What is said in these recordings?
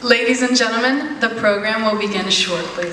Ladies and gentlemen, the program will begin shortly.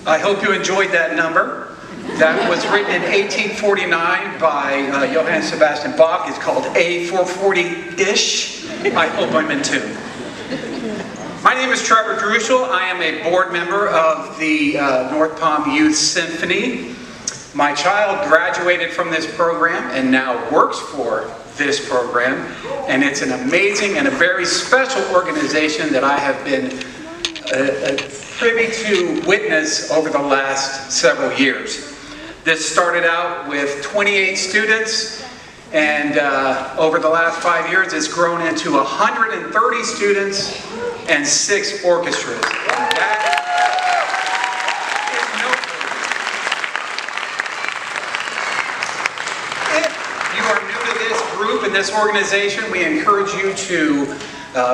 I hope you enjoyed that number. That was written in 1849 by Johann Sebastian Bach. It's called A440-ish. I hope I'm in tune. My name is Trevor Drushal. I am a board member of the North Palm Youth Symphony. My child graduated from this program and now works for this program. And it's an amazing and a very special organization that I have been privy to witness over the last several years. This started out with 28 students, and over the last 5 years it's grown into 130 students and 6 orchestras. That is no if you are new to this group and this organization, we encourage you to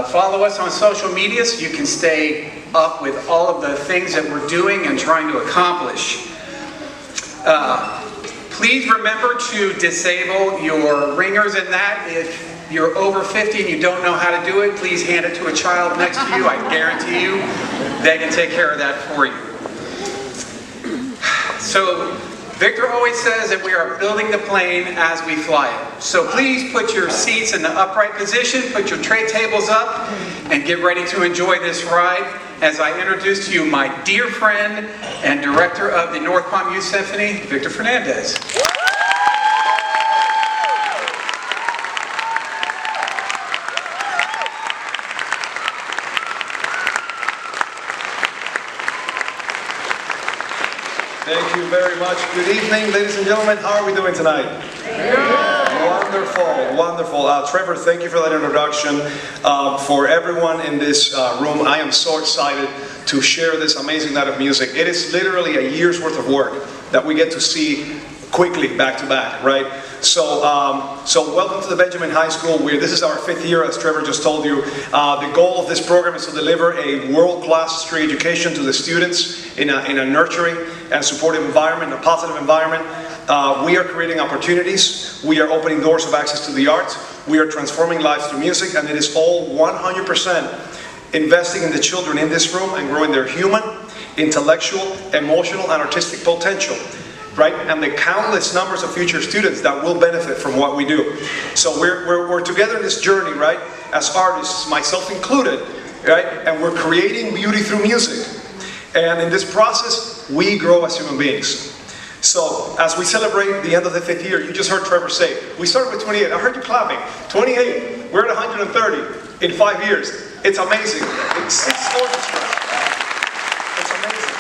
follow us on social media so you can stay up with all of the things that we're doing and trying to accomplish. Please remember to disable your ringers and that. If you're over 50 and you don't know how to do it, please hand it to a child next to you. I guarantee you they can take care of that for you. So Victor always says that we are building the plane as we fly it. So please put your seats in the upright position, put your tray tables up, and get ready to enjoy this ride as I introduce to you my dear friend and director of the North Palm Youth Symphony, Victor Fernandez. Thank you very much. Good evening, ladies and gentlemen. How are we doing tonight? Wonderful, wonderful. Trevor, thank you for that introduction. For everyone in this room, I am so excited to share this amazing night of music. It is literally a year's worth of work that we get to see quickly, back to back, right? So welcome to the Benjamin High School. This is our 5th year, as Trevor just told you. The goal of this program is to deliver a world-class history education to the students in a nurturing and supportive environment, a positive environment. We are creating opportunities. We are opening doors of access to the arts. We are transforming lives through music, and it is all 100% investing in the children in this room and growing their human, intellectual, emotional, and artistic potential. Right? And the countless numbers of future students that will benefit from what we do. So we're together in this journey, right? As artists, myself included, right? And we're creating beauty through music. And in this process, we grow as human beings. So as we celebrate the end of the 5th year, you just heard Trevor say, we started with 28. I heard you clapping. 28. We're at 130 in 5 years. It's amazing. It's 6 orchestras. It's amazing.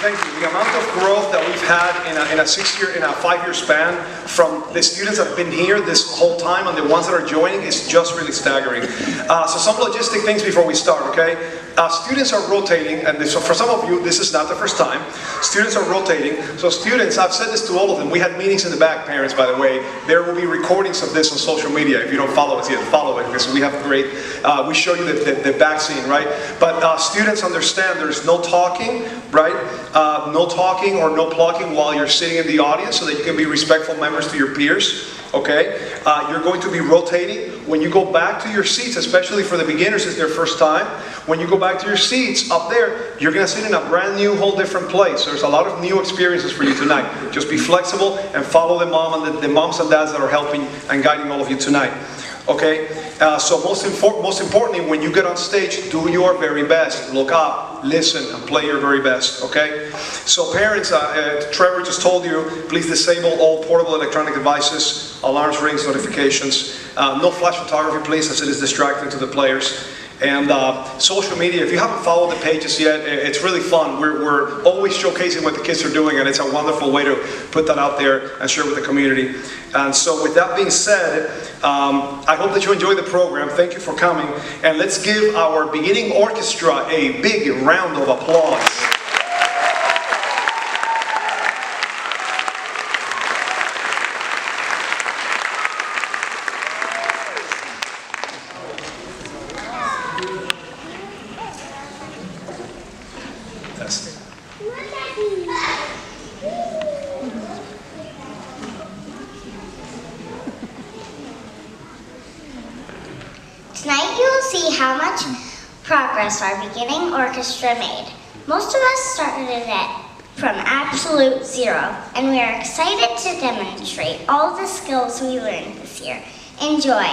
Thank you. The amount of growth that we've had in a 5-year span from the students that have been here this whole time and the ones that are joining is just really staggering. So some logistic things before we start, okay? Students are rotating, and so for some of you, this is not the first time. Students are rotating. So students, I've said this to all of them. We had meetings in the back, parents, by the way. There will be recordings of this on social media. If you don't follow us yet, follow it, because we have great, we show you the back scene, right? But students understand there's no talking, right? No talking or no plugging while you're sitting in the audience, so that you can be respectful members to your peers. Okay? You're going to be rotating. When you go back to your seats, especially for the beginners, it's their first time. When you go back to your seats up there, you're going to sit in a brand new, whole different place. There's a lot of new experiences for you tonight. Just be flexible and follow the moms and dads that are helping and guiding all of you tonight. Okay? So most importantly, when you get on stage, do your very best. Look up, listen, and play your very best. Okay? So parents, Trevor just told you, please disable all portable electronic devices, alarms, rings, notifications. No flash photography, please, as it is distracting to the players. And social media, if you haven't followed the pages yet, it's really fun. We're always showcasing what the kids are doing, and it's a wonderful way to put that out there and share with the community. And so with that being said, I hope that you enjoy the program. Thank you for coming. And let's give our beginning orchestra a big round of applause. Tonight you will see how much progress our beginning orchestra made. Most of us started from absolute zero, and we are excited to demonstrate all the skills we learned this year. Enjoy.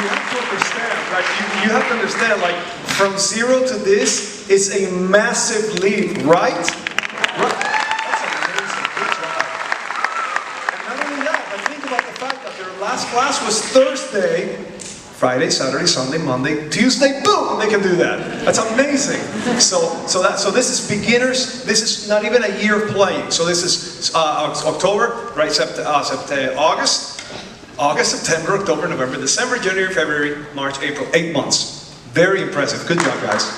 have to understand, right? You have to understand, like, from 0 to this is a massive leap, right? That's amazing. Good job. And not only that, but think about the fact that their last class was Thursday, Friday, Saturday, Sunday, Monday, Tuesday, boom, they can do that. That's amazing. So this is beginners. This is not even a year of playing. So this is October, right? August, September, October, November, December, January, February, March, April. 8 months. Very impressive. Good job, guys.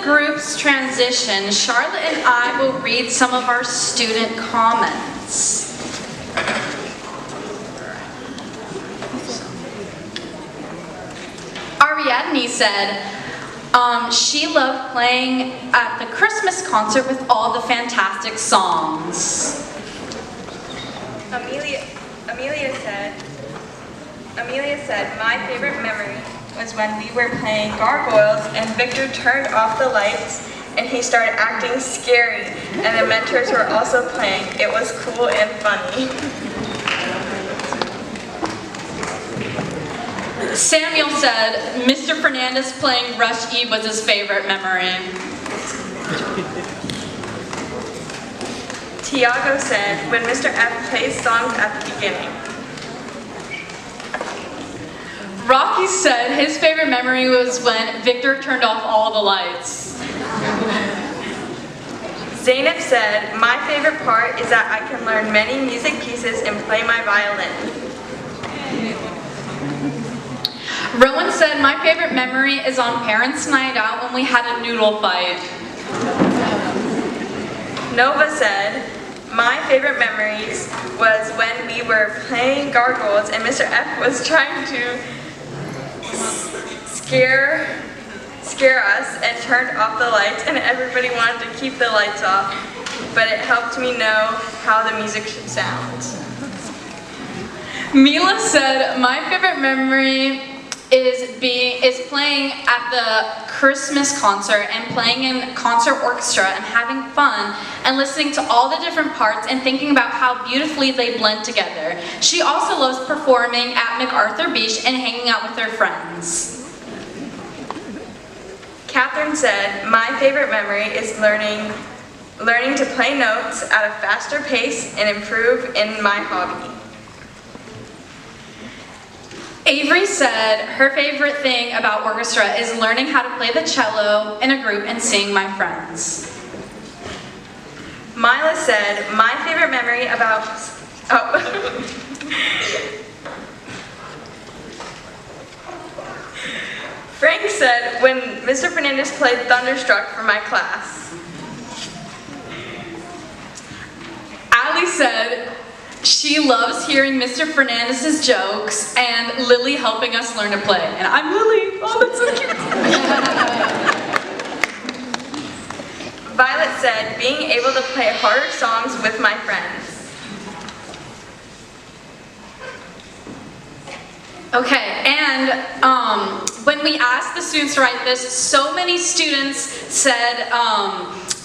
the groups transition, Charlotte and I will read some of our student comments. Ariadne said, she loved playing at the Christmas concert with all the fantastic songs. Amelia said, my favorite memory was when we were playing Gargoyles and Victor turned off the lights and he started acting scary and the mentors were also playing. It was cool and funny. Samuel said, Mr. Fernandez playing Rush E was his favorite memory. Tiago said, when Mr. F plays songs at the beginning. Rocky said his favorite memory was when Victor turned off all the lights. Zainab said, my favorite part is that I can learn many music pieces and play my violin. Rowan said, my favorite memory is on Parents' Night Out when we had a noodle fight. Nova said, my favorite memories was when we were playing Gargoyles and Mr. F was trying to scare us and turned off the lights and everybody wanted to keep the lights off, but it helped me know how the music should sound. Mila said, my favorite memory is playing at the Christmas concert and playing in concert orchestra and having fun and listening to all the different parts and thinking about how beautifully they blend together. She also loves performing at MacArthur Beach and hanging out with her friends. Kathryn said, my favorite memory is learning to play notes at a faster pace and improve in my hobby. Avery said her favorite thing about orchestra is learning how to play the cello in a group and seeing my friends. Mila said, my favorite memory about... Frank said, when Mr. Fernandez played Thunderstruck for my class. Allie said she loves hearing Mr. Fernandez's jokes and Lily helping us learn to play. And I'm Lily. Oh, that's so cute. Violet said, being able to play harder songs with my friends. Okay, and when we asked the students to write this, so many students said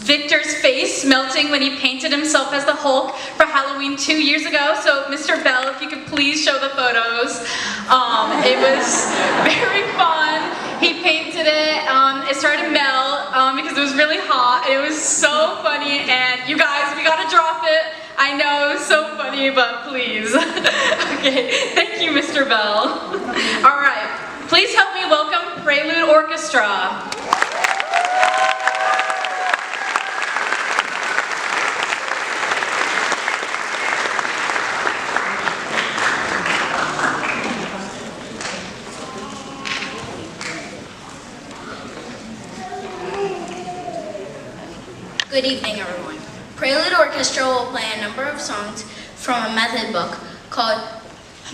Victor's face melting when he painted himself as the Hulk for Halloween 2 years ago. So Mr. Bell, if you could please show the photos. It was very fun. He painted it, it started to melt because it was really hot. It was so funny, and you guys, we gotta drop it. I know, it was so funny, but please. Okay, thank you, Mr. Bell. All right, please help me welcome Prelude Orchestra. Good evening, everyone. Prelude Orchestra will play a number of songs from a method book called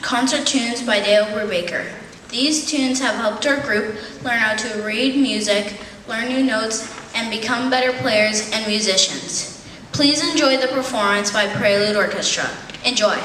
Concert Tunes by Dale Brubaker. These tunes have helped our group learn how to read music, learn new notes, and become better players and musicians. Please enjoy the performance by Prelude Orchestra. Enjoy.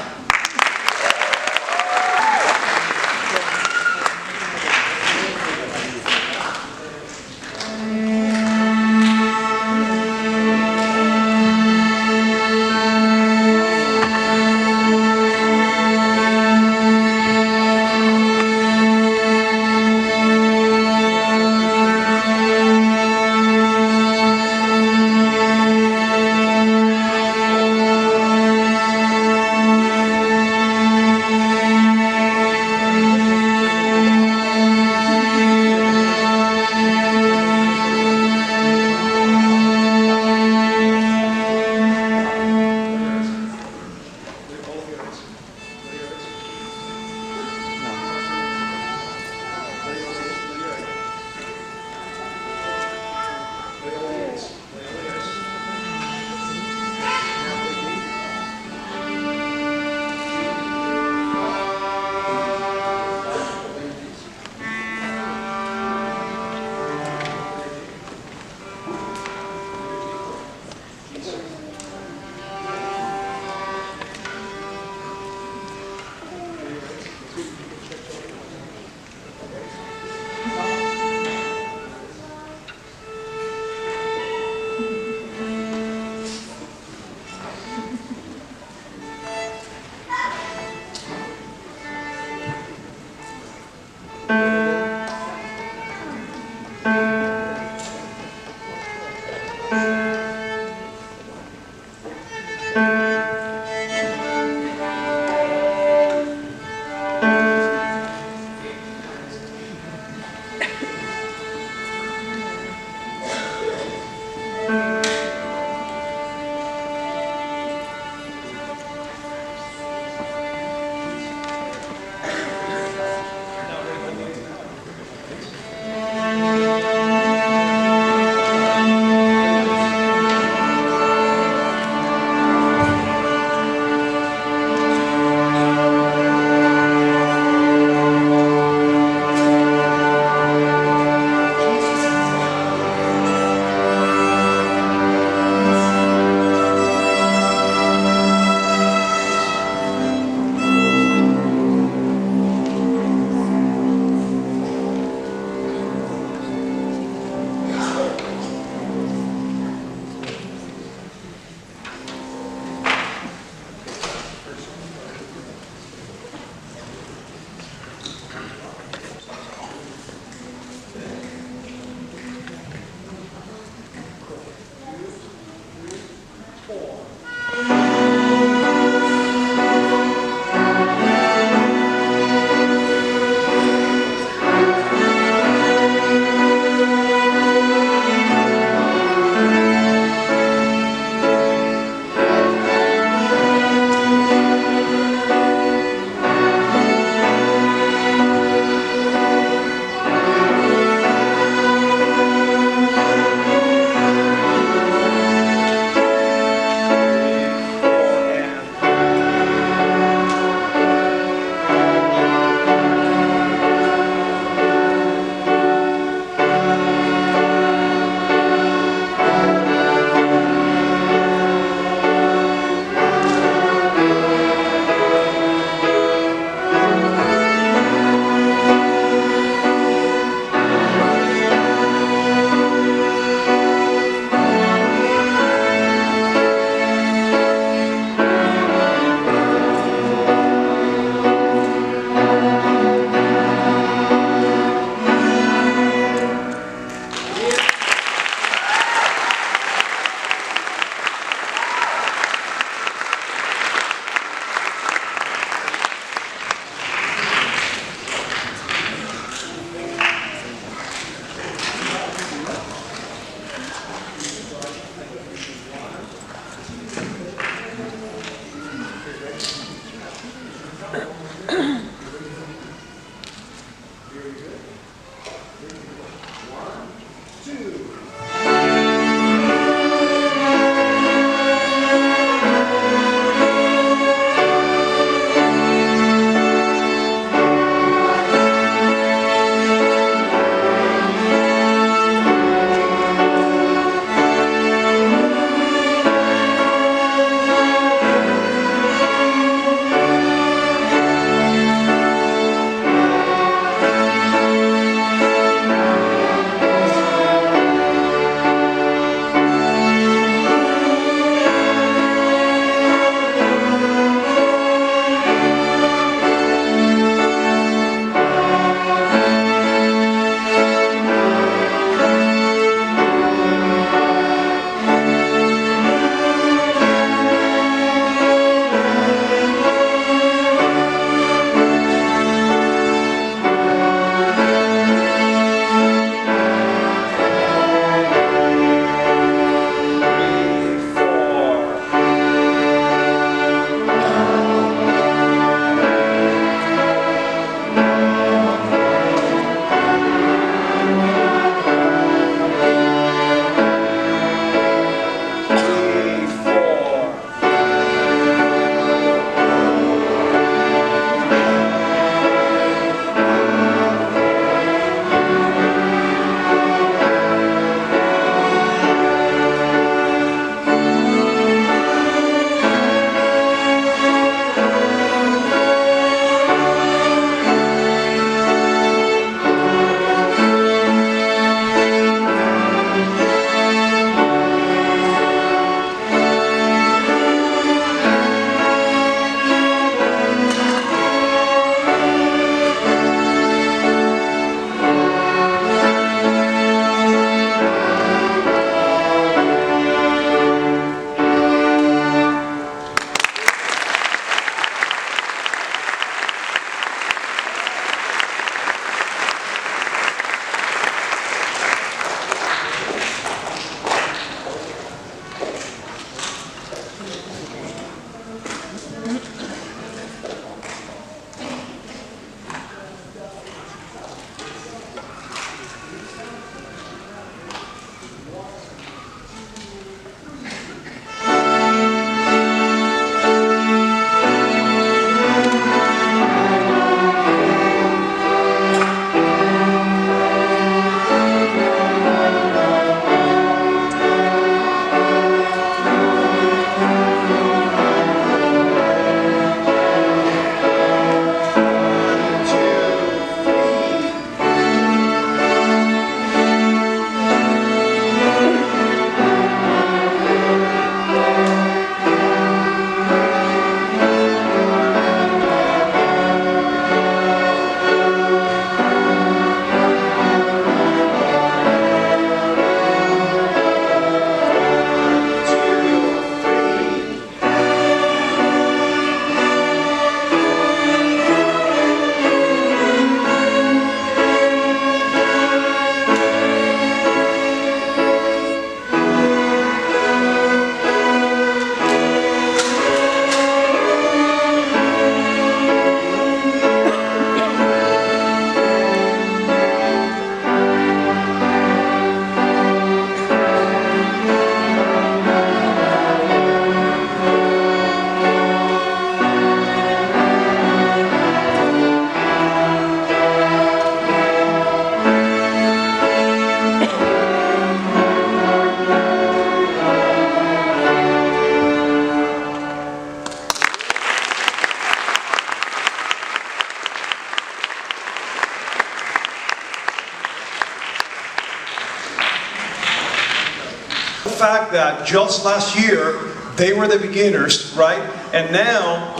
fact that just last year, they were the beginners, right? And now,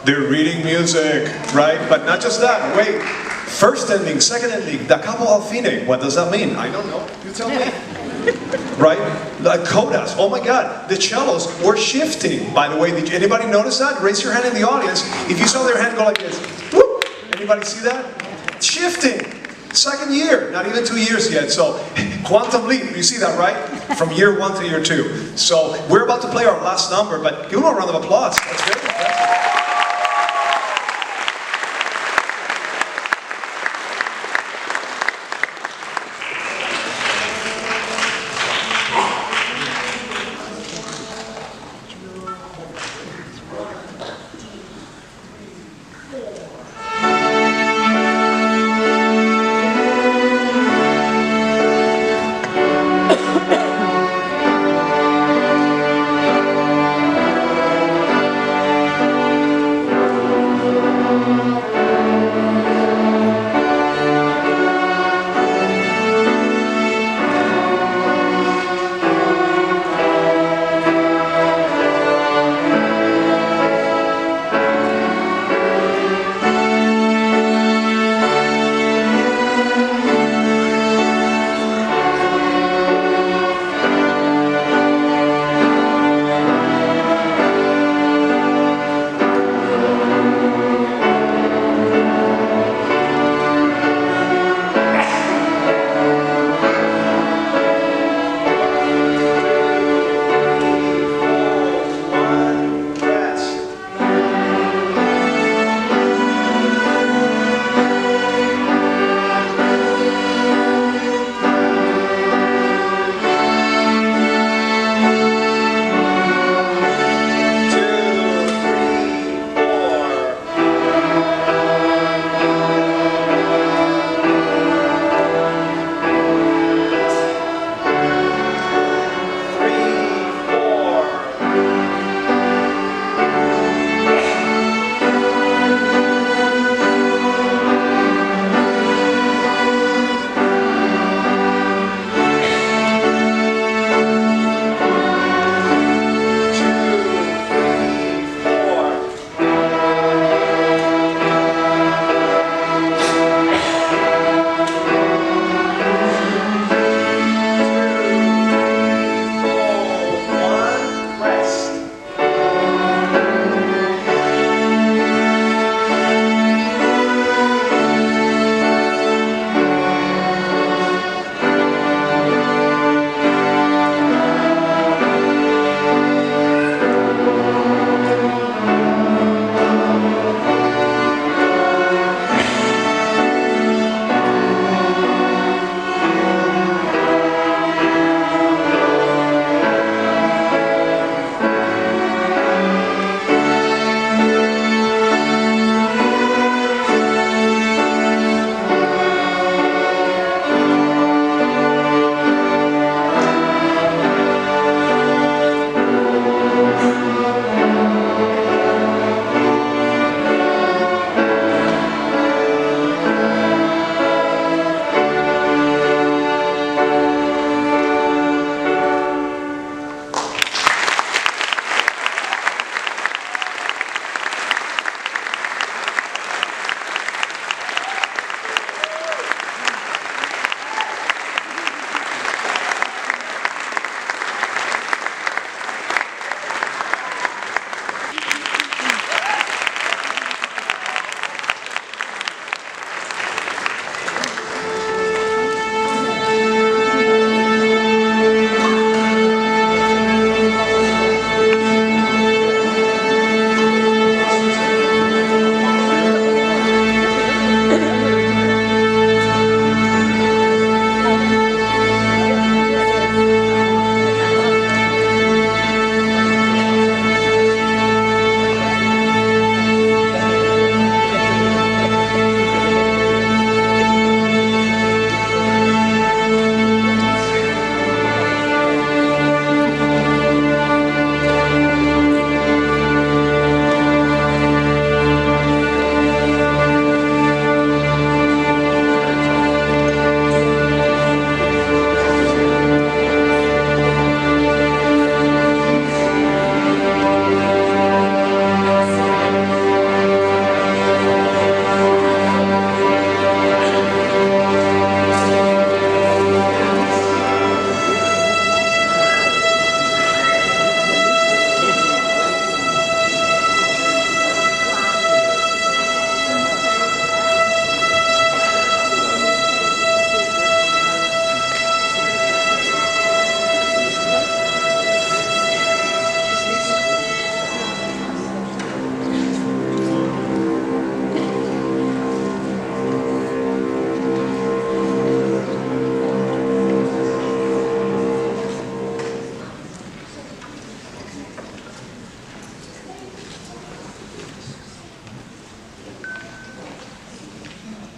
they're reading music, right? But not just that, wait. First ending, second ending, da capo al fine. What does that mean? I don't know. You tell me. Right? Like codas. Oh my God. The cellos were shifting. By the way, did anybody notice that? Raise your hand in the audience. If you saw their hand go like this. Whoop. Anybody see that? Shifting. Second year. Not even 2 years yet. So, quantum leap. You see that, right? From year 1 to year 2. So, we're about to play our last number, but give them a round of applause. That's very impressive.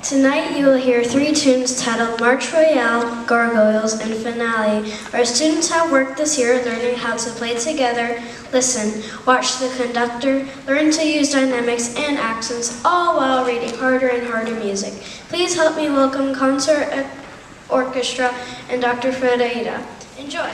Tonight you will hear 3 tunes titled March Royale, Gargoyles, and Finale. Our students have worked this year learning how to play together, listen, watch the conductor, learn to use dynamics and accents, all while reading harder and harder music. Please help me welcome Concert Orchestra and Dr. Ferreira. Enjoy.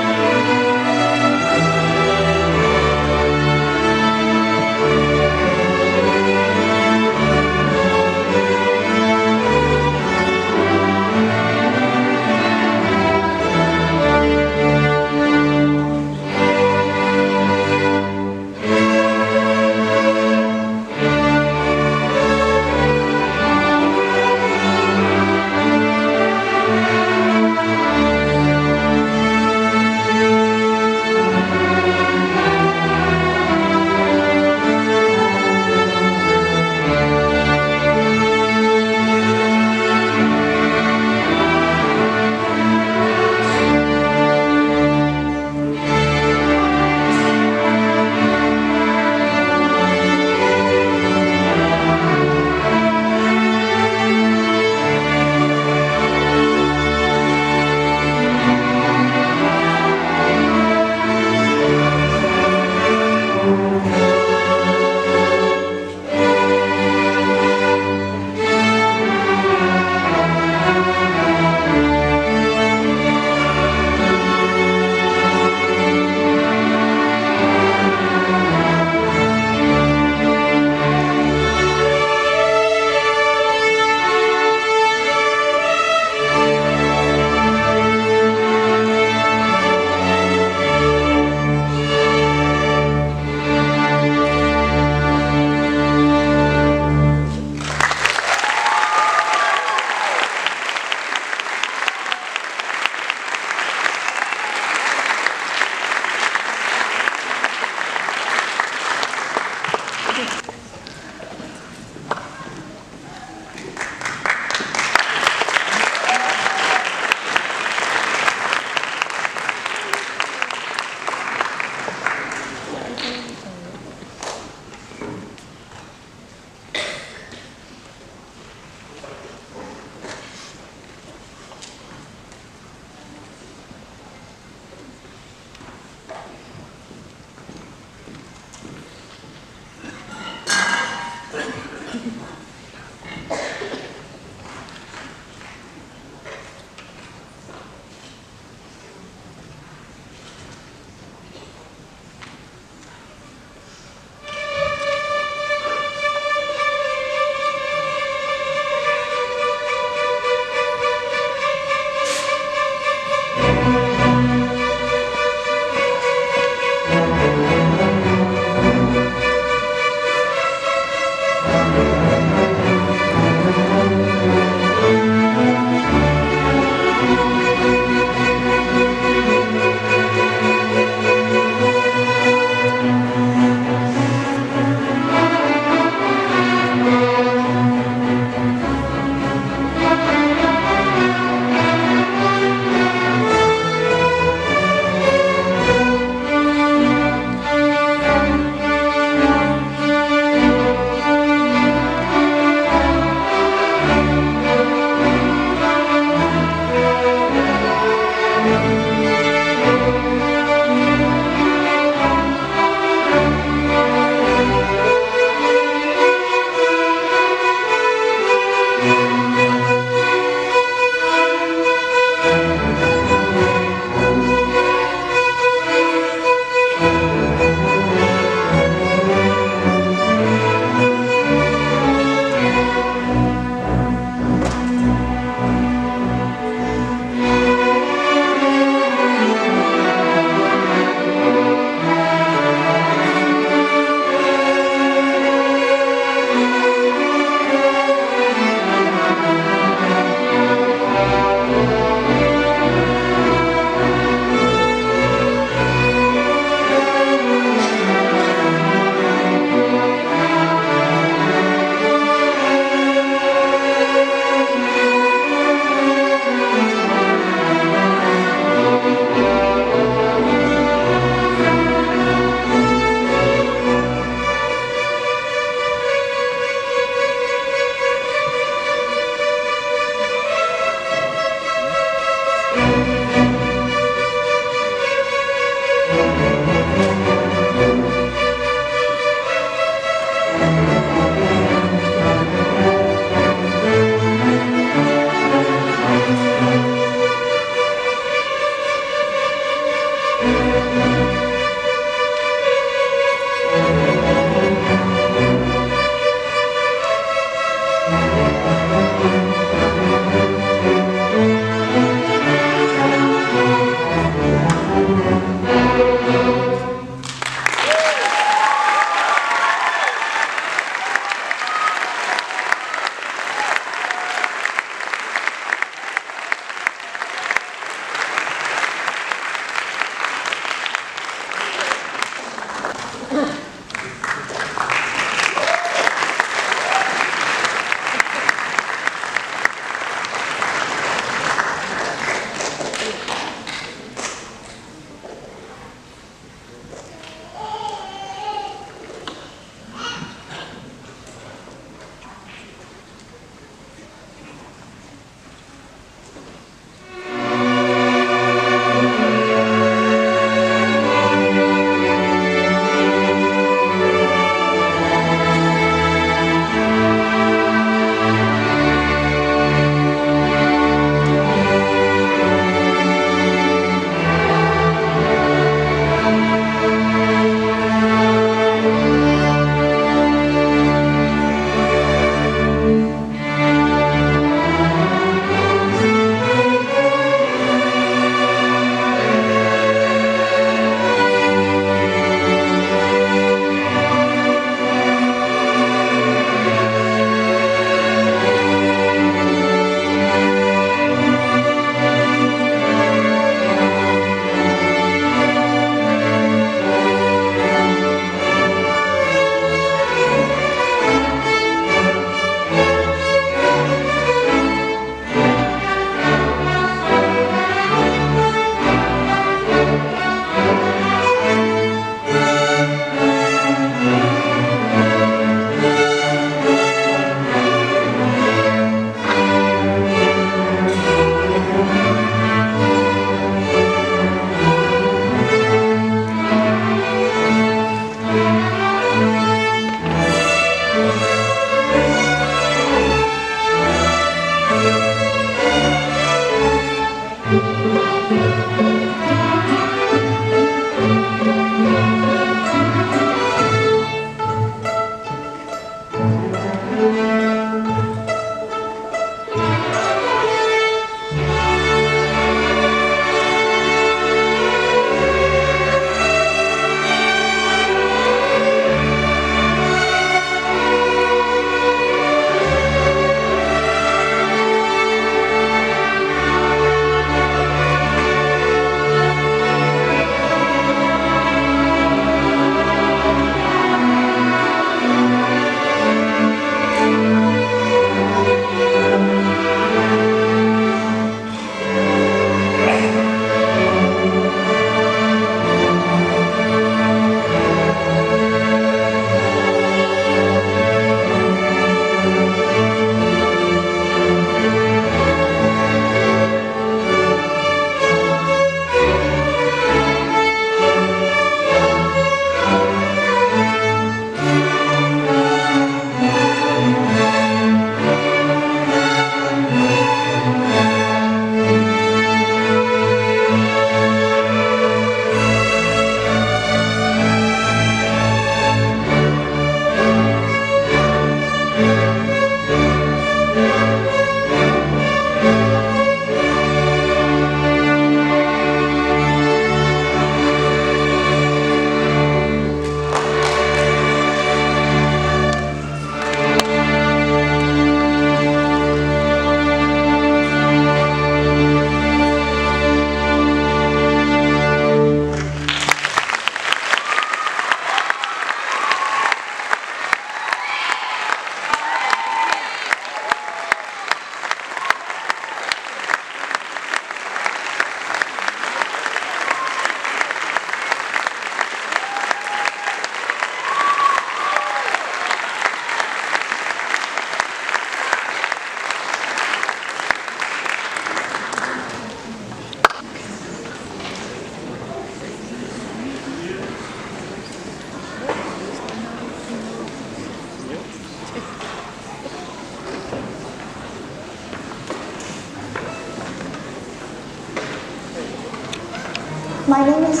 My name is...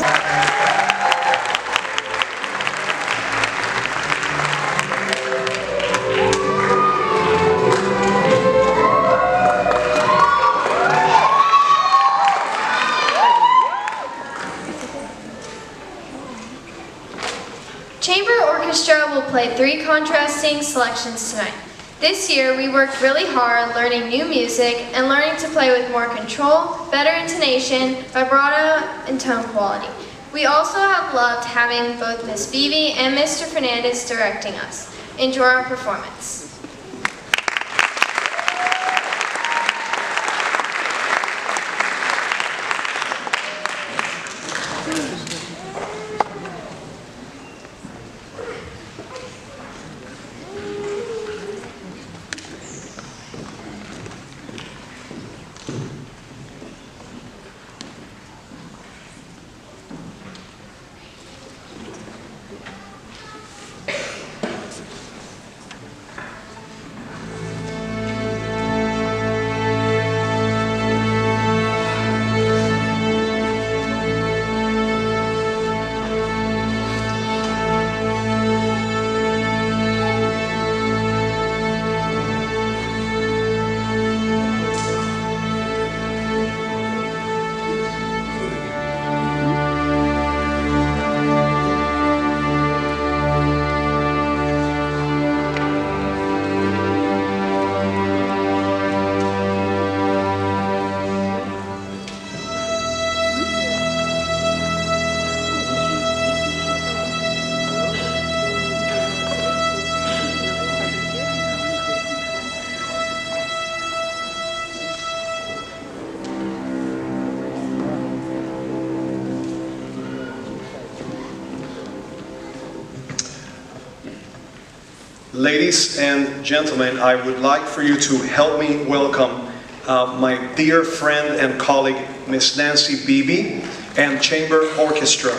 Chamber Orchestra will play 3 contrasting selections tonight. This year, we worked really hard learning new music and learning to play with more control, better intonation, vibrato, and tone quality. We also have loved having both Ms.Beebe and Mr. Fernandez directing us. Enjoy our performance. Ladies and gentlemen, I would like for you to help me welcome my dear friend and colleague, Miss Ms.Beebe and Chamber Orchestra.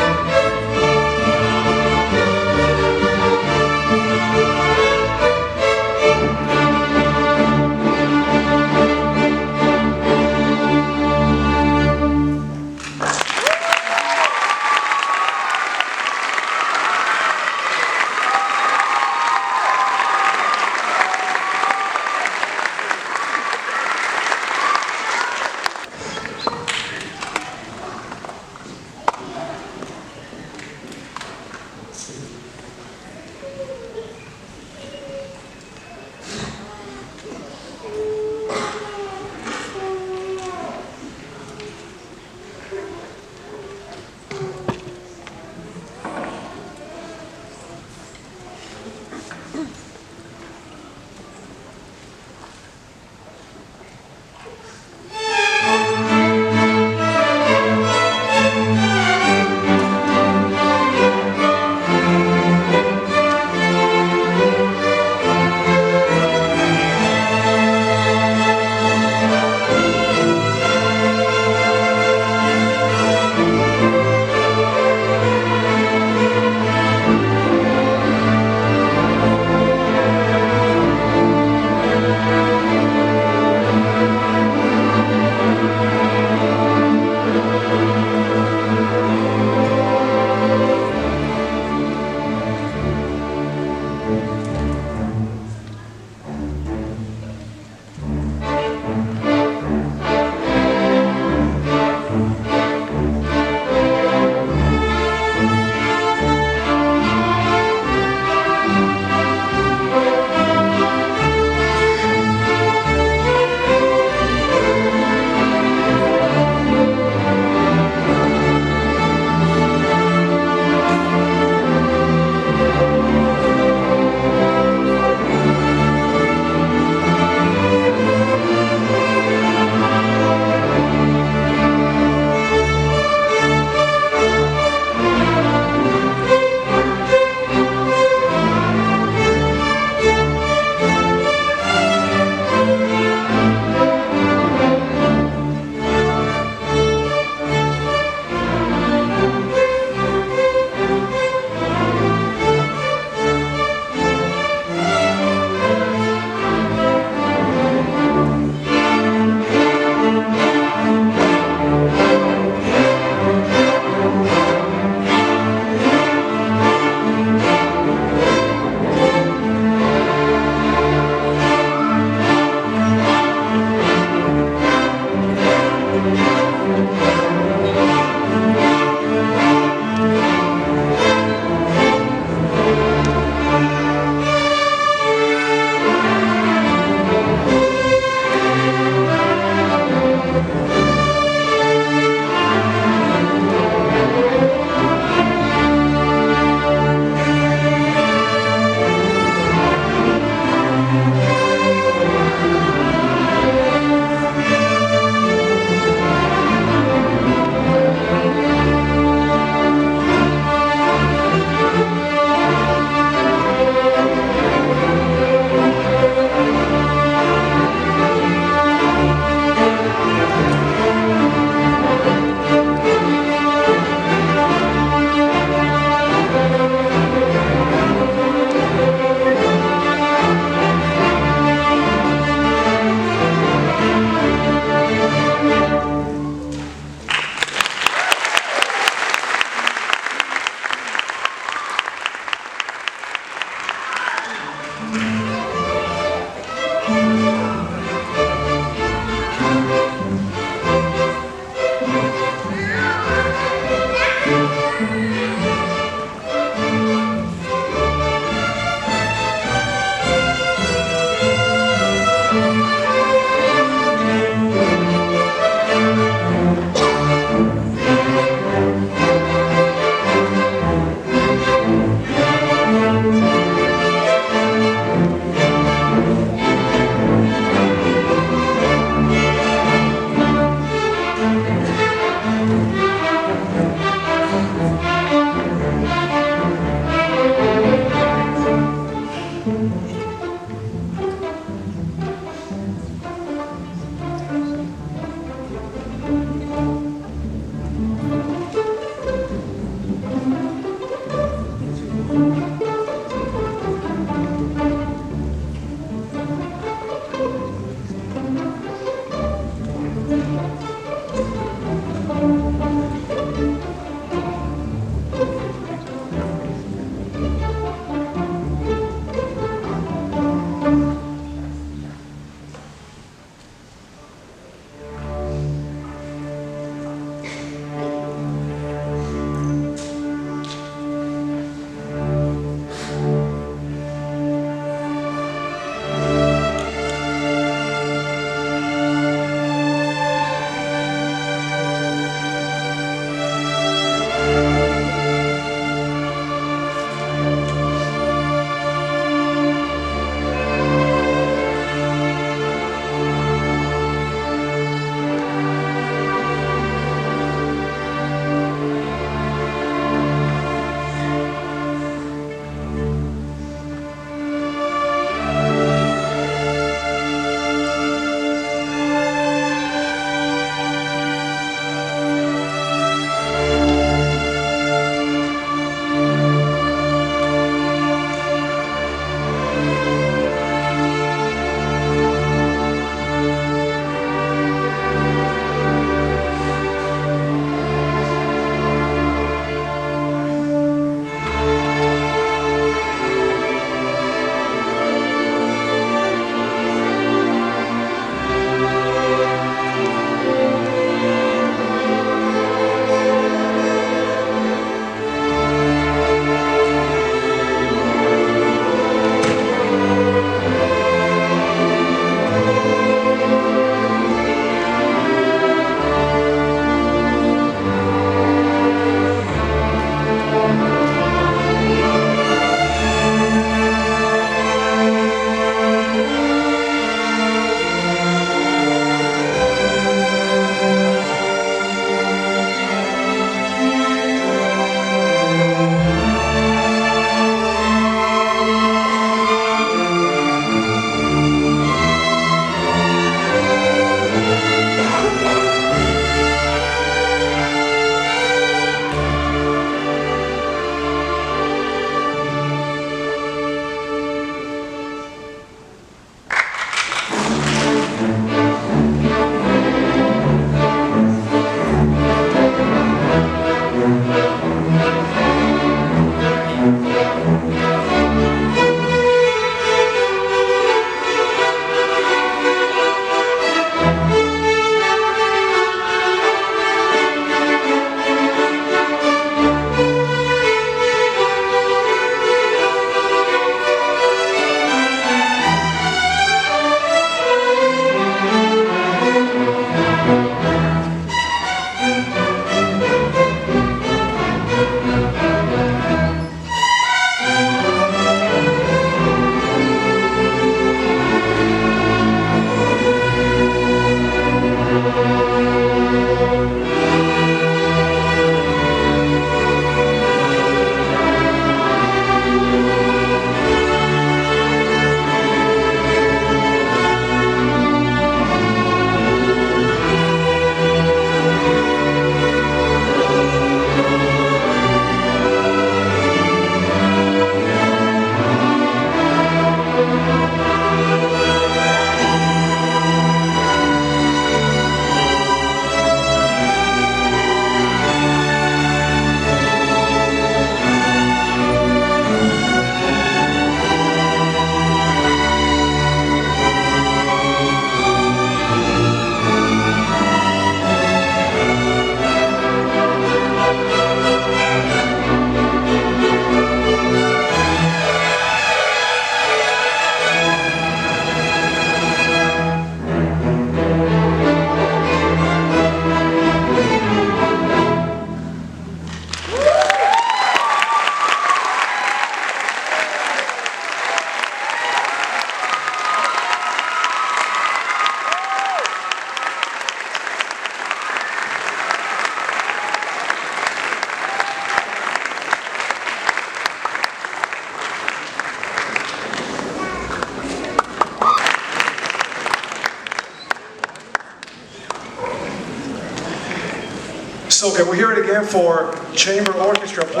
So can we hear it again for chamber orchestra, please?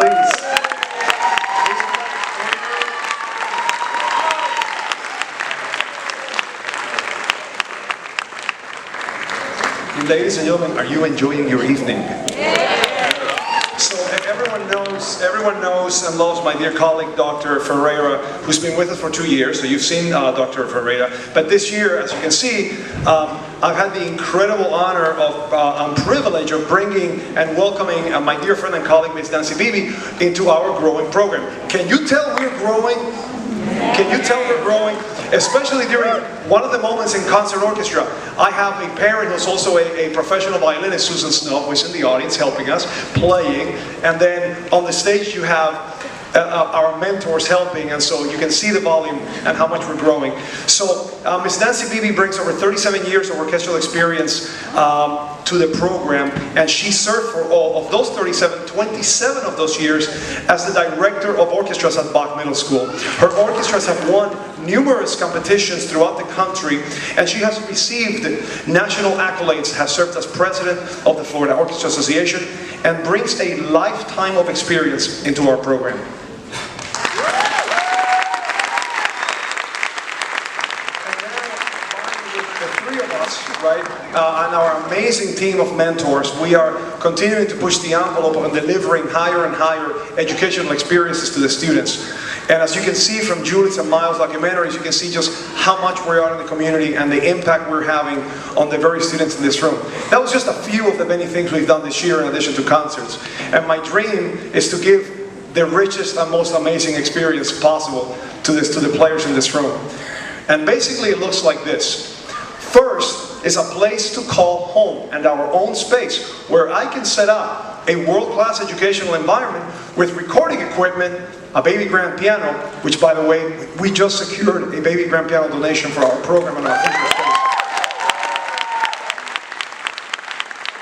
Ladies and gentlemen, are you enjoying your evening? So everyone knows and loves my dear colleague, Dr. Ferreira, who's been with us for 2 years. So you've seen Dr. Ferreira. But this year, as you can see, I've had the incredible honor and privilege of bringing and welcoming my dear friend and colleague, Ms.Beebe, into our growing program. Can you tell we're growing? Can you tell we're growing? Especially during one of the moments in concert orchestra. I have a parent who's also a professional violinist, Susan Snow, who is in the audience helping us, playing. And then on the stage you have our mentors helping, and so you can see the volume and how much we're growing. So Ms.Beebe brings over 37 years of orchestral experience to the program, and she served for all of those 27 of those years as the director of orchestras at Bach Middle School. Her orchestras have won numerous competitions throughout the country, and she has received national accolades, has served as president of the Florida Orchestra Association, and brings a lifetime of experience into our program. Right? And our amazing team of mentors, we are continuing to push the envelope on delivering higher and higher educational experiences to the students. And as you can see from Julie's and Miles' documentaries, you can see just how much we are in the community and the impact we're having on the very students in this room. That was just a few of the many things we've done this year in addition to concerts. And my dream is to give the richest and most amazing experience possible to the players in this room. And basically it looks like this. First is a place to call home and our own space where I can set up a world-class educational environment with recording equipment, a baby grand piano, which by the way, we just secured a baby grand piano donation for our program and our future space.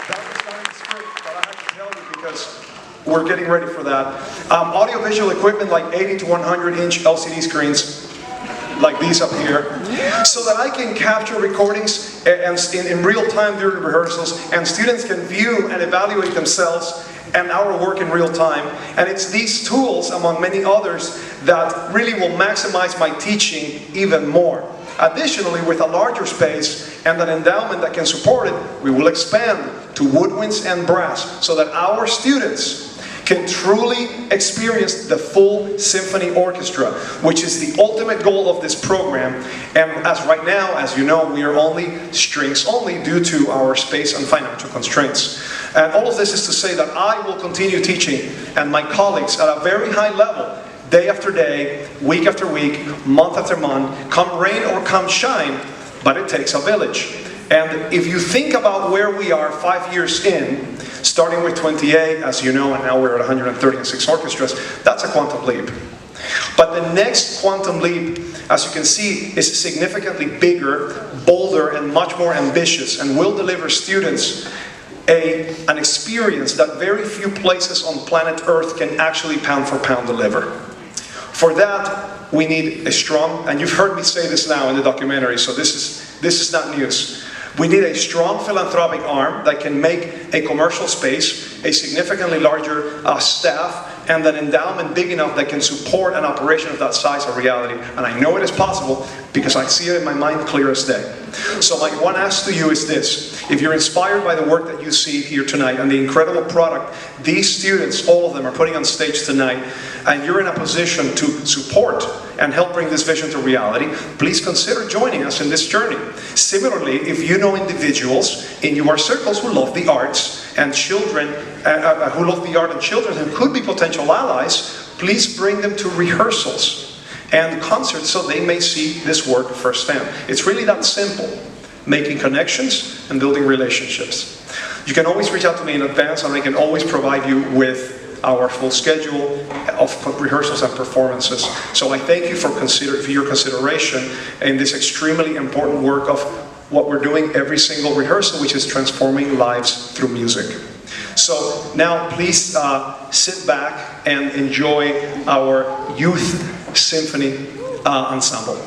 That was not in the script, but I have to tell you because we're getting ready for that. Audiovisual equipment like 80 to 100 inch LCD screens, like these up here, so that I can capture recordings in real time during rehearsals, and students can view and evaluate themselves and our work in real time. And it's these tools, among many others, that really will maximize my teaching even more. Additionally, with a larger space and an endowment that can support it, we will expand to woodwinds and brass so that our students can truly experience the full symphony orchestra, which is the ultimate goal of this program. And as right now, as you know, we are only strings only due to our space and financial constraints. And all of this is to say that I will continue teaching, and my colleagues at a very high level, day after day, week after week, month after month, come rain or come shine, but it takes a village. And if you think about where we are 5 years in, starting with 28, as you know, and now we're at 136 orchestras, that's a quantum leap. But the next quantum leap, as you can see, is significantly bigger, bolder, and much more ambitious, and will deliver students an experience that very few places on planet Earth can actually pound for pound deliver. For that, we need a strong, and you've heard me say this now in the documentary, so this is not news. We need a strong philanthropic arm that can make a commercial space, a significantly larger staff, and an endowment big enough that can support an operation of that size a reality. And I know it is possible because I see it in my mind clear as day. So my one ask to you is this. If you're inspired by the work that you see here tonight and the incredible product these students, all of them, are putting on stage tonight, and you're in a position to support and help bring this vision to reality, please consider joining us in this journey. Similarly, if you know individuals in your circles who love the arts and children, who love the art and children who could be potential allies, please bring them to rehearsals and concerts so they may see this work firsthand. It's really that simple. Making connections and building relationships. You can always reach out to me in advance, and I can always provide you with our full schedule of rehearsals and performances. So I thank you for your consideration in this extremely important work of what we're doing every single rehearsal, which is transforming lives through music. So now please sit back and enjoy our youth symphony ensemble.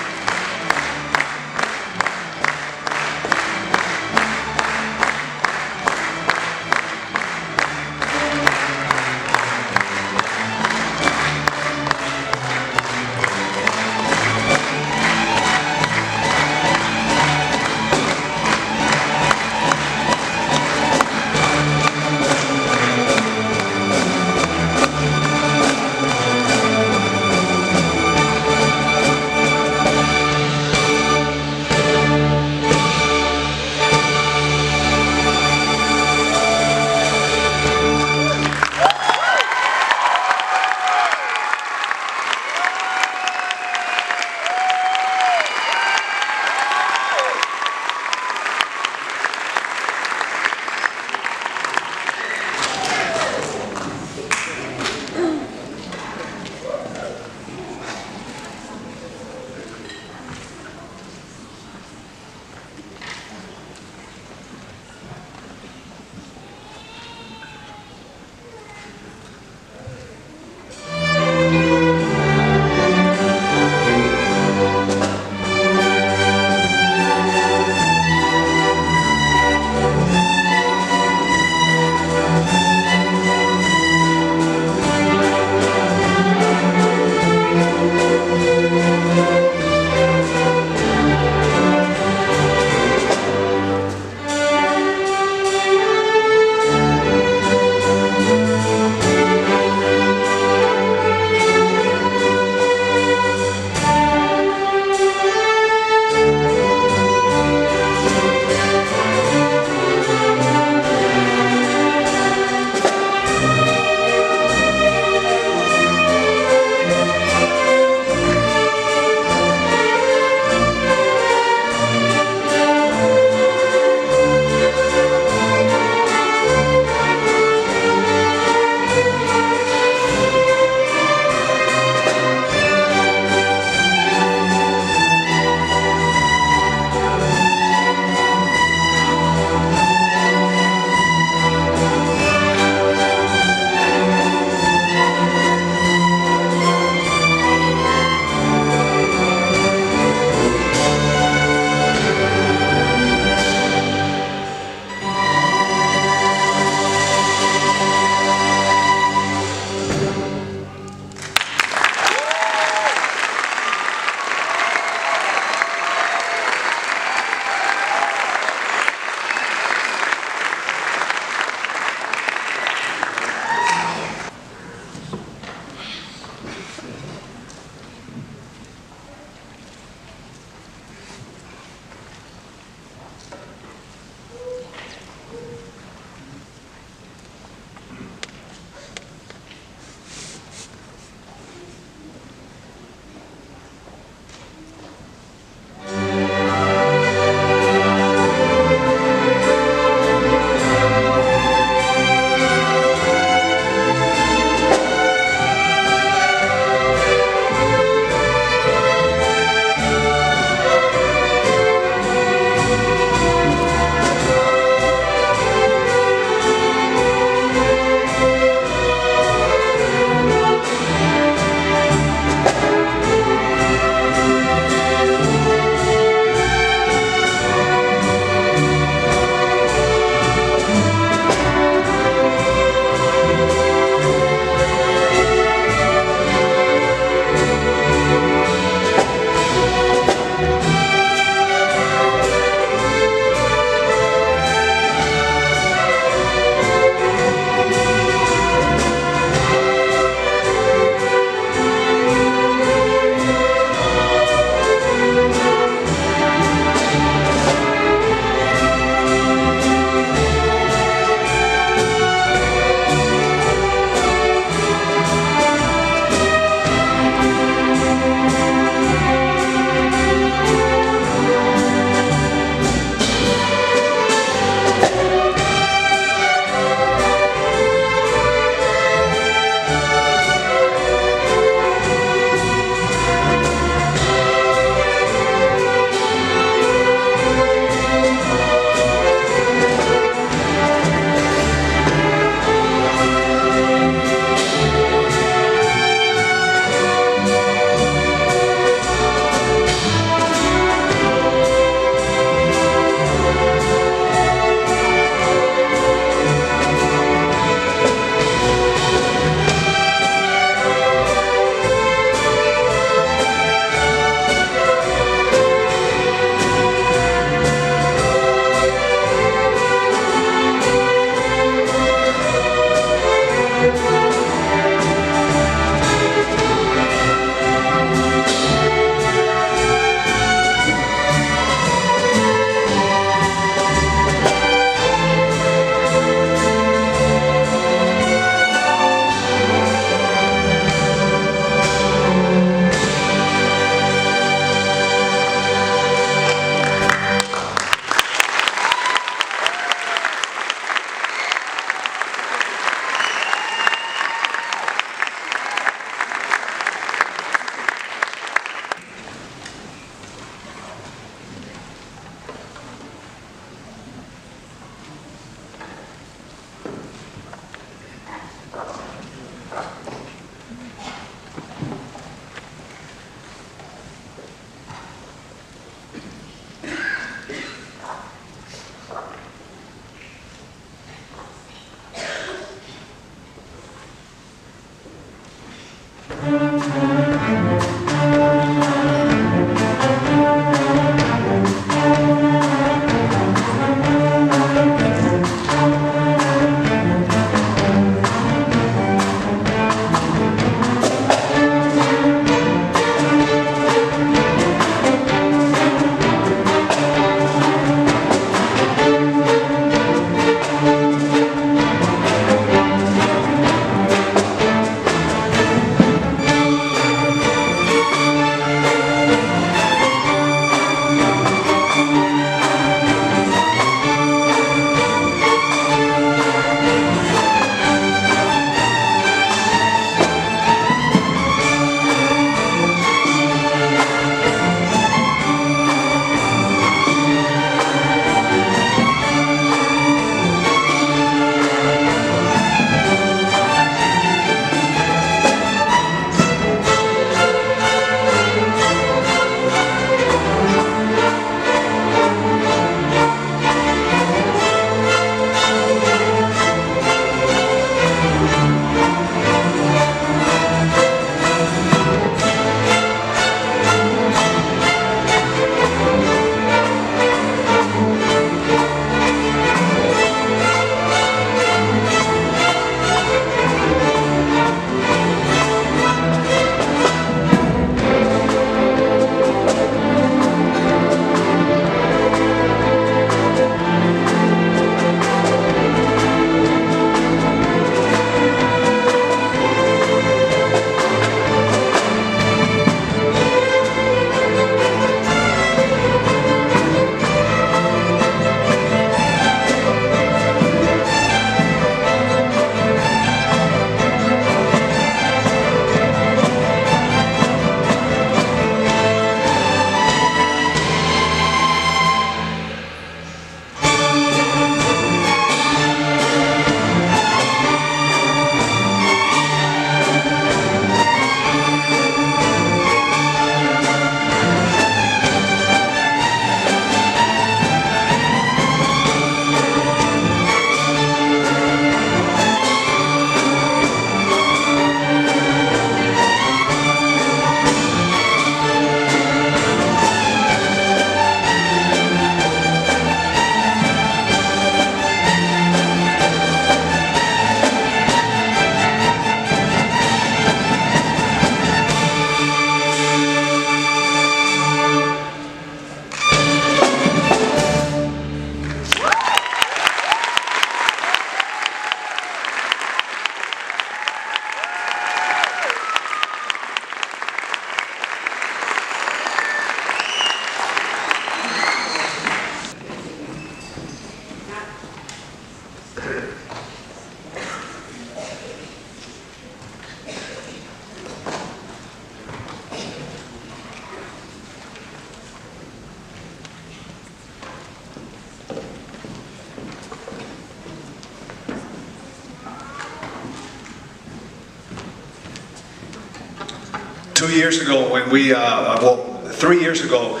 2 years ago when we, well, 3 years ago,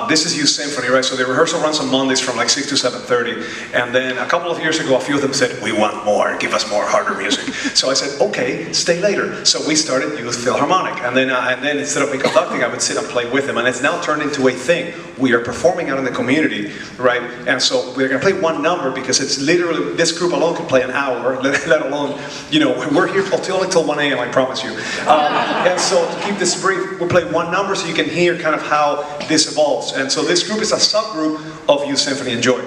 this is Youth Symphony, right? So the rehearsal runs on Mondays from like 6 to 7:30. And then a couple of years ago, a few of them said, we want more, give us more harder music. So I said, okay, stay later. So we started Youth Philharmonic. And then instead of me conducting, I would sit and play with them. And it's now turned into a thing. We are performing out in the community, right? And so we're gonna play one number because it's literally, this group alone can play an hour, let alone, you know, we're here only till 1 a.m., I promise you. And so to keep this brief, we'll play one number so you can hear kind of how this evolves. And so this group is a subgroup of Youth Symphony. Enjoy.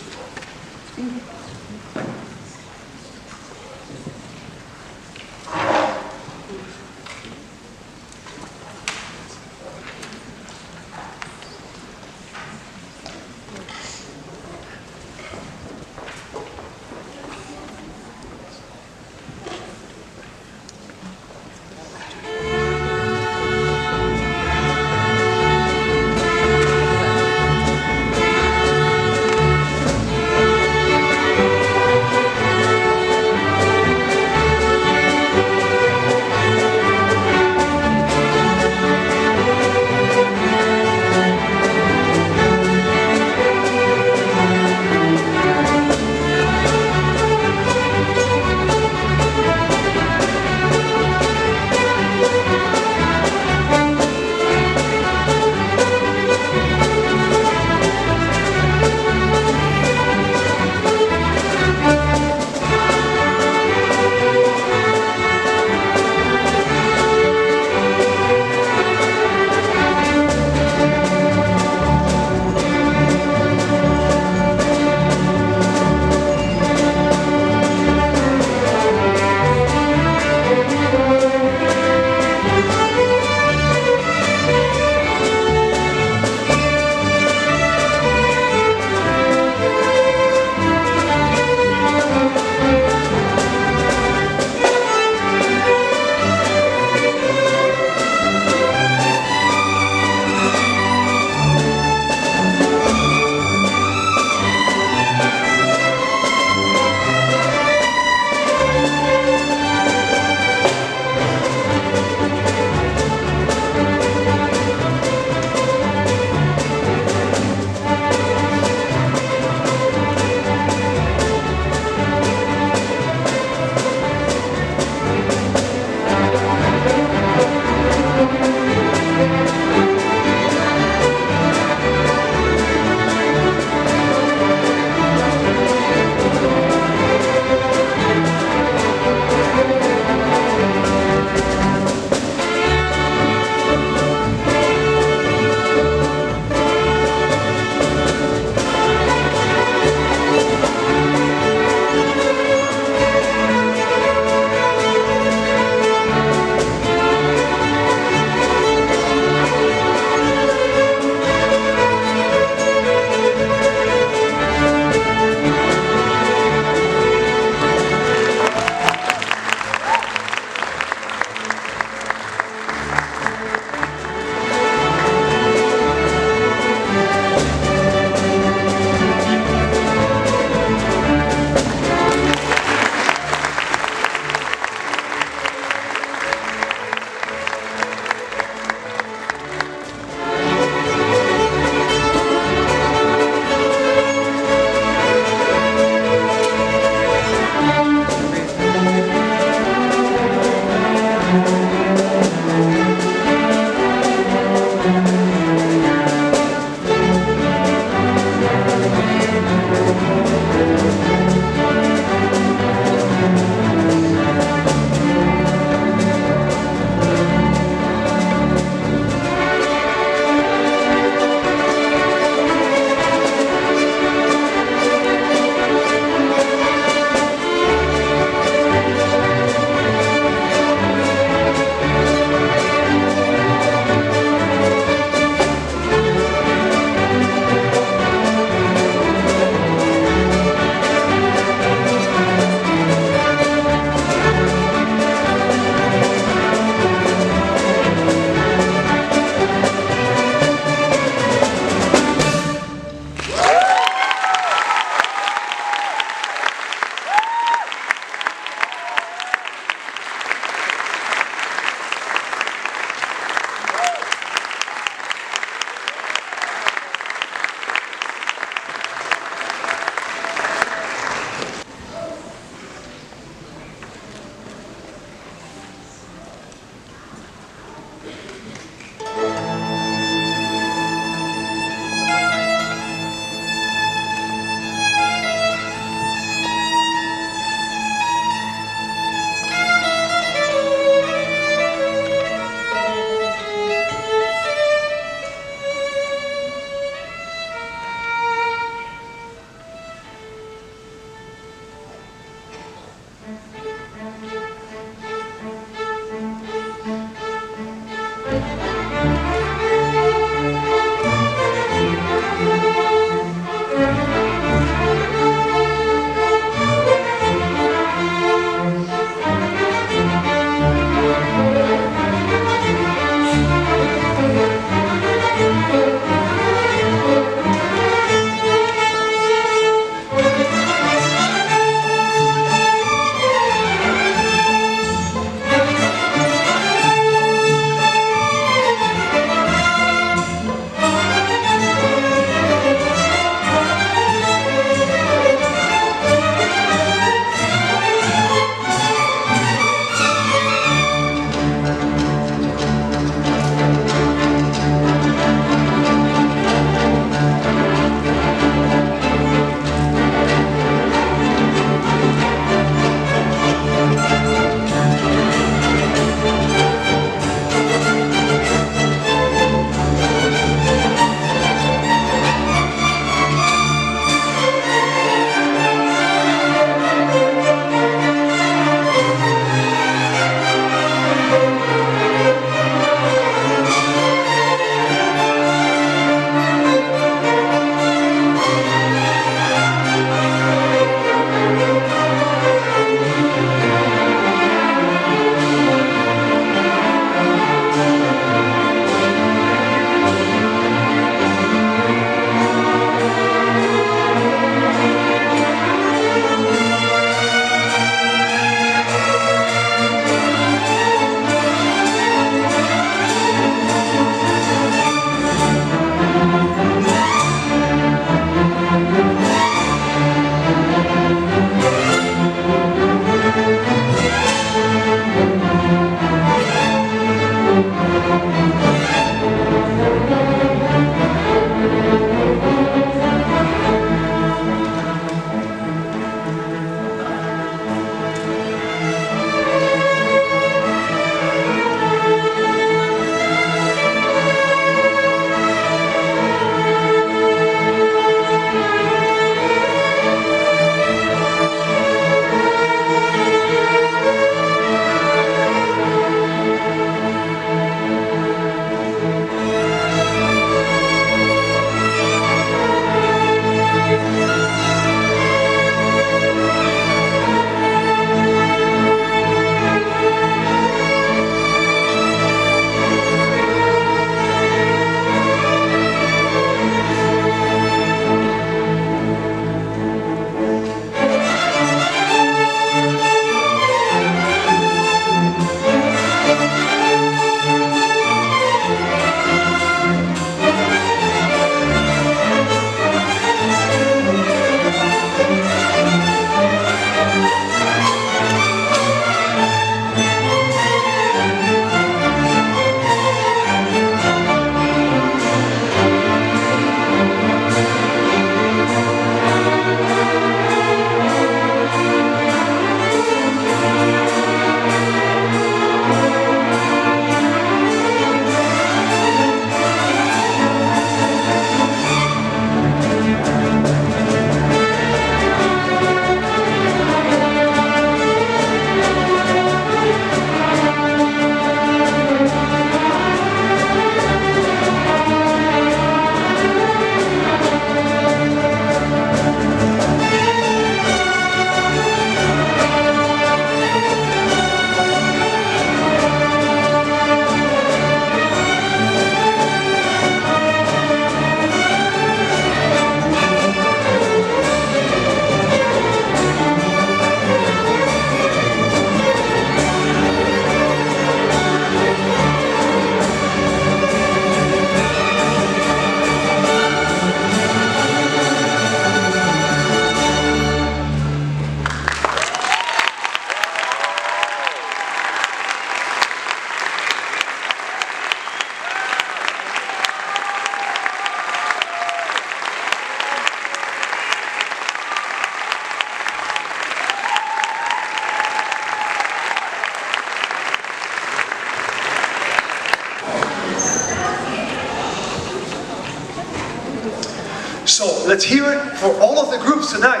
let's hear it for all of the groups tonight.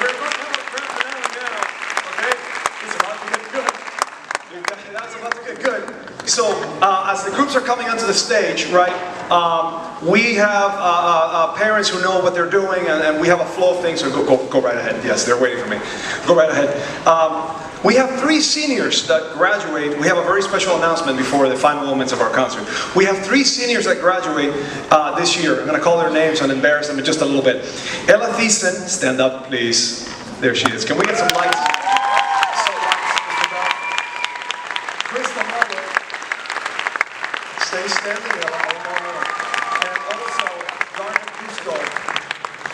We're going to have a grand finale now, okay? It's about to get good. That's about to get good. So, as the groups are coming onto the stage, right, we have parents who know what they're doing, and we have a flow of things, so go right ahead. Yes, they're waiting for me. Go right ahead. We have 3 seniors that graduate. We have a very special announcement before the final moments of our concert. We have 3 seniors that graduate this year. I'm going to call their names and embarrass them in just a little bit. Ella Thiessen, stand up please. There she is. Can we get some lights? Stay standing, Ella. And also, Darna Cusco,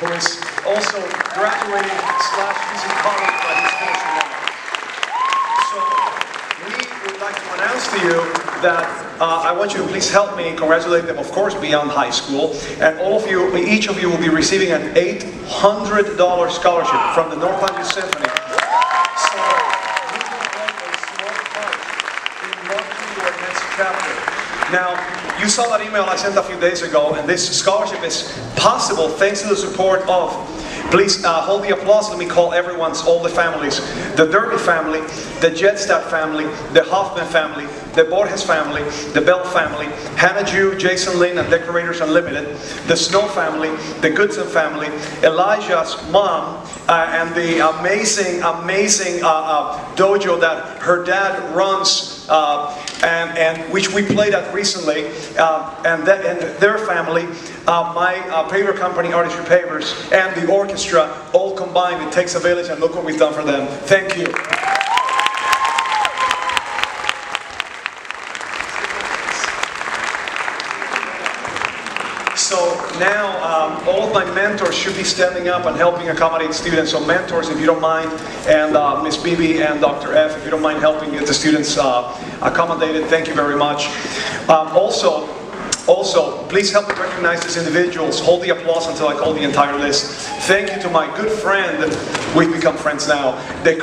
who is also graduating /using college by his finishing line. So, we would like to announce to you that I want you to please help me congratulate them, of course, beyond high school. And all of you, each of you will be receiving an $800 scholarship from the North Palm Youth Symphony. So, you can play a small part in launching your next chapter. Now, you saw that email I sent a few days ago, and this scholarship is possible thanks to the support of, please hold the applause, let me call all the families, the Derby family, the Jedstad family, the Hoffman family, the Borges family, the Bell family, Hannah Jew, Jason Lynn and Decorators Unlimited, the Snow family, the Goodson family, Elijah's mom, and the amazing dojo that her dad runs, and which we played at recently, and their family, my paver company, Artistry Pavers, and the orchestra, all combined. It takes a village, and look what we've done for them. Thank you. So now, all of my mentors should be standing up and helping accommodate students. So mentors, if you don't mind, and Ms.Beebe and Dr. F, if you don't mind helping get the students accommodated, thank you very much. Also, please help me recognize these individuals. Hold the applause until I call the entire list. Thank you to my good friend, we've become friends now, the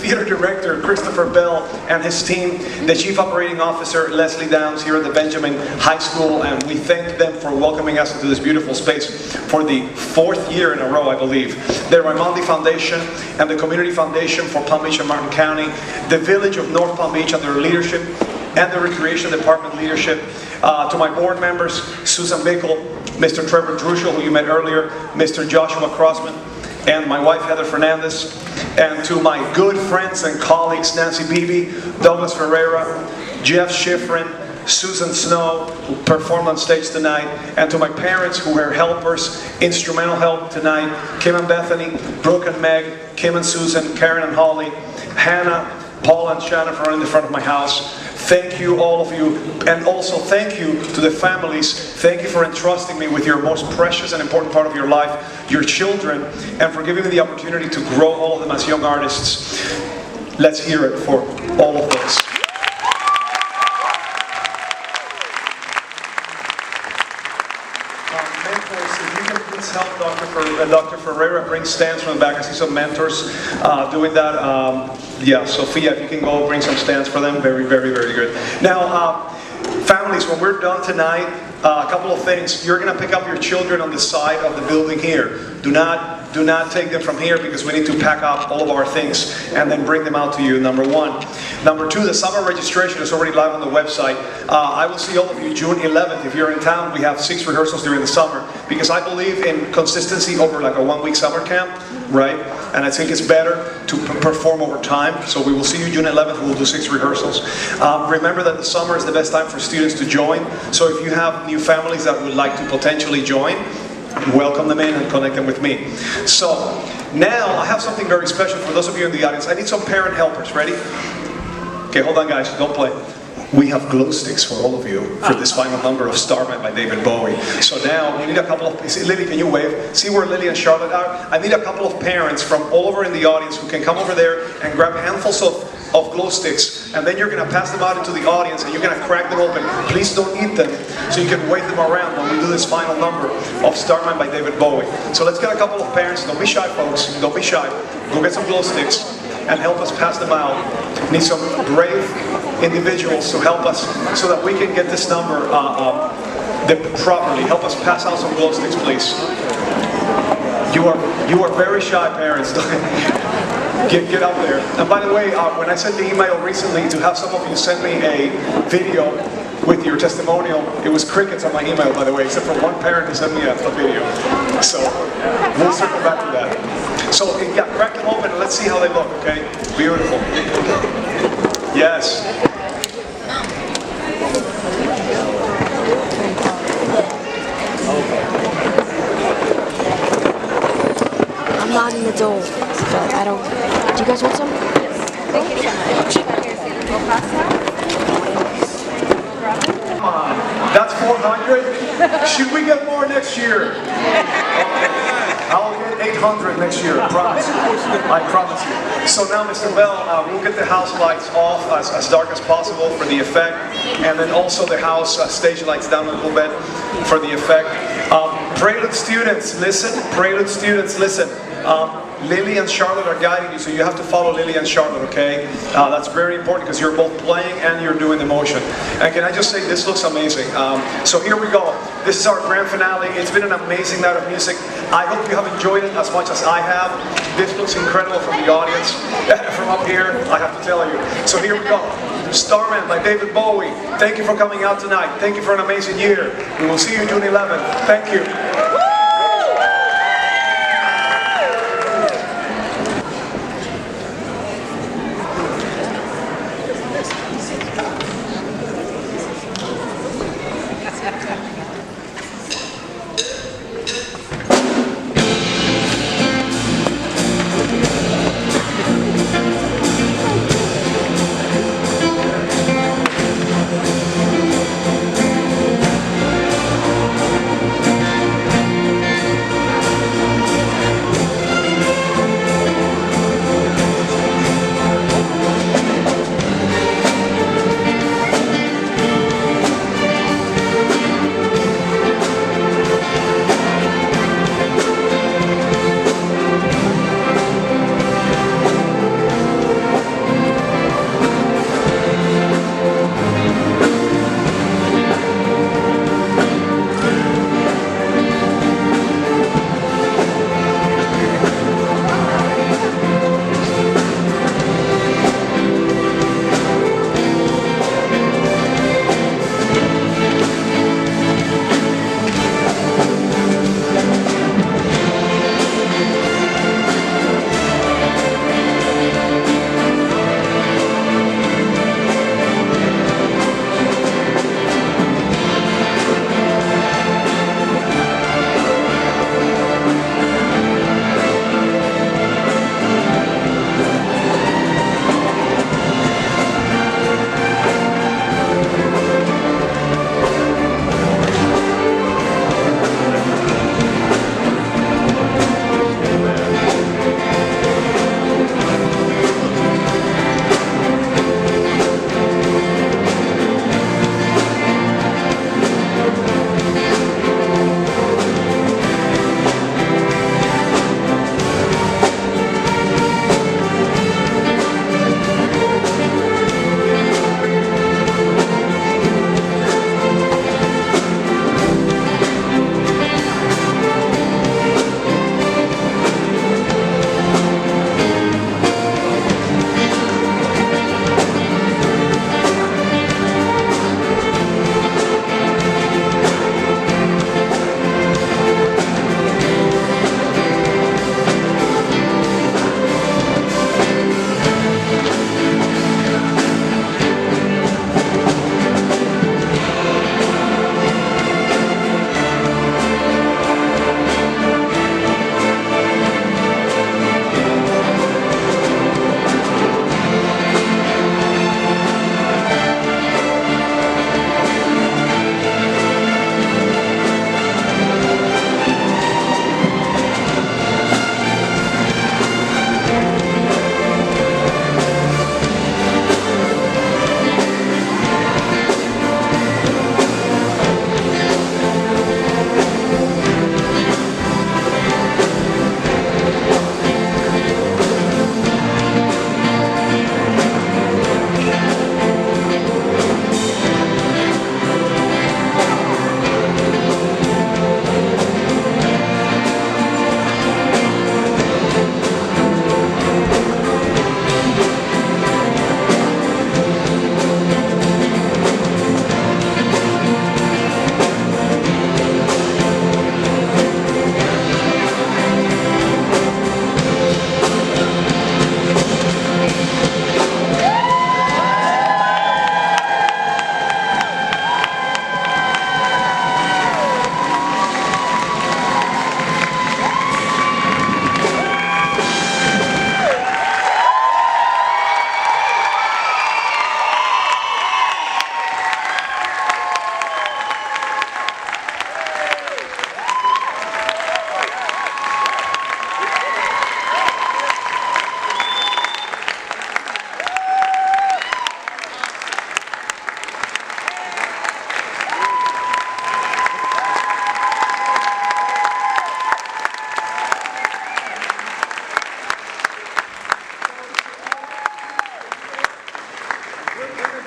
theater director, Christopher Bell, and his team, the chief operating officer, Leslie Downs, here at the Benjamin High School, and we thank them for welcoming us into this beautiful space for the 4th year in a row, I believe. The Raimondi Foundation and the Community Foundation for Palm Beach and Martin County, the Village of North Palm Beach under leadership, and the Recreation Department leadership. To my board members, Susan Bickle, Mr. Trevor Drushal, who you met earlier, Mr. Joshua Crossman, and my wife Heather Fernandez, and to my good friends and colleagues, Nancy Beebe, Douglas Ferreira, Jeff Schifrin, Susan Snow, who performed on stage tonight, and to my parents who were helpers, instrumental help tonight, Kim and Bethany, Brooke and Meg, Kim and Susan, Karen and Holly, Hannah, Paul and Shannon for in the front of my house. Thank you, all of you, and also thank you to the families. Thank you for entrusting me with your most precious and important part of your life, your children, and for giving me the opportunity to grow all of them as young artists. Let's hear it for all of those. Mentors, if you can please help Dr. Ferreira bring stands from the back. I see some mentors doing that. Yeah, Sophia, if you can go bring some stands for them. Very, very, very good. Now, families, when we're done tonight, a couple of things. You're going to pick up your children on the side of the building here. Do not take them from here because we need to pack up all of our things and then bring them out to you, number 1. Number 2, the summer registration is already live on the website. I will see all of you June 11th. If you're in town, we have 6 rehearsals during the summer because I believe in consistency over like a 1-week summer camp, right? And I think it's better to perform over time. So we will see you June 11th. We will do 6 rehearsals. Remember that the summer is the best time for students to join. So if you have new families that would like to potentially join, welcome them in and connect them with me. So now I have something very special for those of you in the audience. I need some parent helpers. Ready? Okay, hold on guys, don't play. We have glow sticks for all of you for this final number of Starman by David Bowie. So now we need a couple of, Lily, can you wave? See where Lily and Charlotte are? I need a couple of parents from all over in the audience who can come over there and grab handfuls of glow sticks, and then you're going to pass them out into the audience and you're going to crack them open. Please don't eat them, so you can wave them around when we do this final number of Starman by David Bowie. So let's get a couple of parents. Don't be shy, folks. Don't be shy. Go get some glow sticks and help us pass them out. We need some brave individuals to help us so that we can get this number properly. Help us pass out some glow sticks, please. You are very shy parents. Get up there. And by the way, when I sent the email recently to have some of you send me a video with your testimonial, it was crickets on my email, by the way, except for one parent who sent me a video. So we'll circle back to that. So yeah, crack them open and let's see how they look, okay? Beautiful. Yes. I'm not in the dome, but I don't. Do you guys want some? Thank you so much. Come on, that's 400. Should we get more next year? I'll get 800 next year, I promise you. I promise you. So now, Mr. Bell, we'll get the house lights off as dark as possible for the effect, and then also the house stage lights down a little bit for the effect. Prelude students, listen. Prelude students, listen. Lily and Charlotte are guiding you, so you have to follow Lily and Charlotte, okay? That's very important because you're both playing and you're doing the motion. And can I just say, this looks amazing. So here we go. This is our grand finale. It's been an amazing night of music. I hope you have enjoyed it as much as I have. This looks incredible from the audience. From up here, I have to tell you. So here we go. Starman by David Bowie. Thank you for coming out tonight. Thank you for an amazing year. We will see you June 11th. Thank you.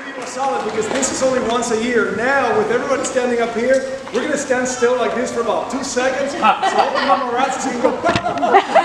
be more solid because this is only once a year. Now, with everybody standing up here, we're going to stand still like this for about 2 seconds. So open up your rats so you can go.